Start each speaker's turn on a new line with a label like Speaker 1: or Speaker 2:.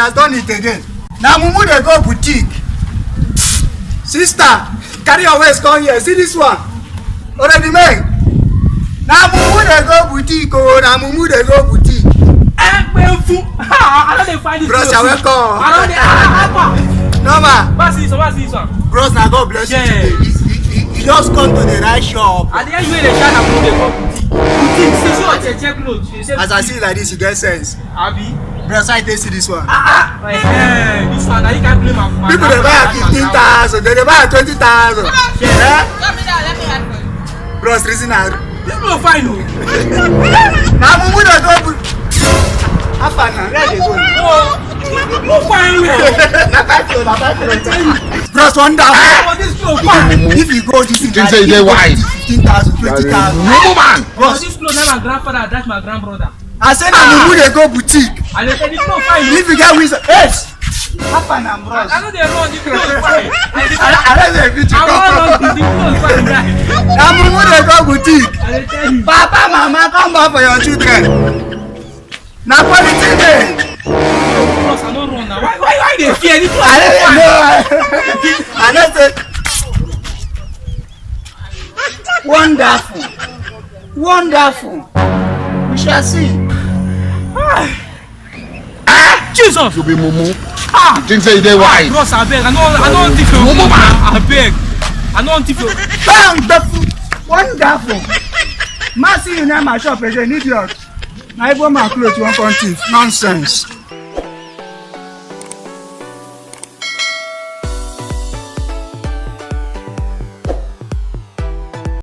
Speaker 1: has done it again. Now mumu dey go boutique. Sister, carry your waist come here. See this one. Already made. Now mumu dey go boutique. Oh, now mumu dey go boutique.
Speaker 2: I don't find this.
Speaker 1: Bros, you're welcome. No man.
Speaker 2: What's this one?
Speaker 1: Bros, now God bless you. You just come to the right shop.
Speaker 2: And then you dey shine and dey go boutique. See what you check clothes.
Speaker 1: As I see it like this, you get sense.
Speaker 2: Abi.
Speaker 1: Bros, I take see this one.
Speaker 2: This one, now you can blame my
Speaker 1: people dey buy 15,000, they dey buy 20,000. Bros, reason now.
Speaker 2: This no fine o.
Speaker 1: Now mumu dey go. Apa na? Where dey go?
Speaker 2: No fine o.
Speaker 1: Bros, wonderful.
Speaker 2: This no fine.
Speaker 1: If you go this thing,
Speaker 3: say they wise.
Speaker 1: 15,000, 20,000.
Speaker 3: Mumu man.
Speaker 2: Bros, this clothes na my grandfather, that's my grandbrother.
Speaker 1: I say na mumu dey go boutique.
Speaker 2: And they say this no fine.
Speaker 1: If you get wisdom, yes. Apa na bros?
Speaker 2: I know they run this clothes fine.
Speaker 1: I don't know if you
Speaker 2: I want run this clothes fine guy.
Speaker 1: na mumu dey go boutique.
Speaker 2: I dey tell you.
Speaker 1: Papa, mama, come back for your children. Na quality day.
Speaker 2: Bros, I don't run now. Why they fear this clothes?
Speaker 1: I don't say. Wonderful. Wonderful. We shall see.
Speaker 2: Jesus!
Speaker 3: You be mumu.
Speaker 2: Ah!
Speaker 3: You think say they wise?
Speaker 2: Bros, I beg. I don't think you.
Speaker 3: Mumu man.
Speaker 2: I beg. I don't think you.
Speaker 1: Wonderful. Wonderful. Ma see you near my shop again, idiot. Na even my clothes you want to thief. Nonsense.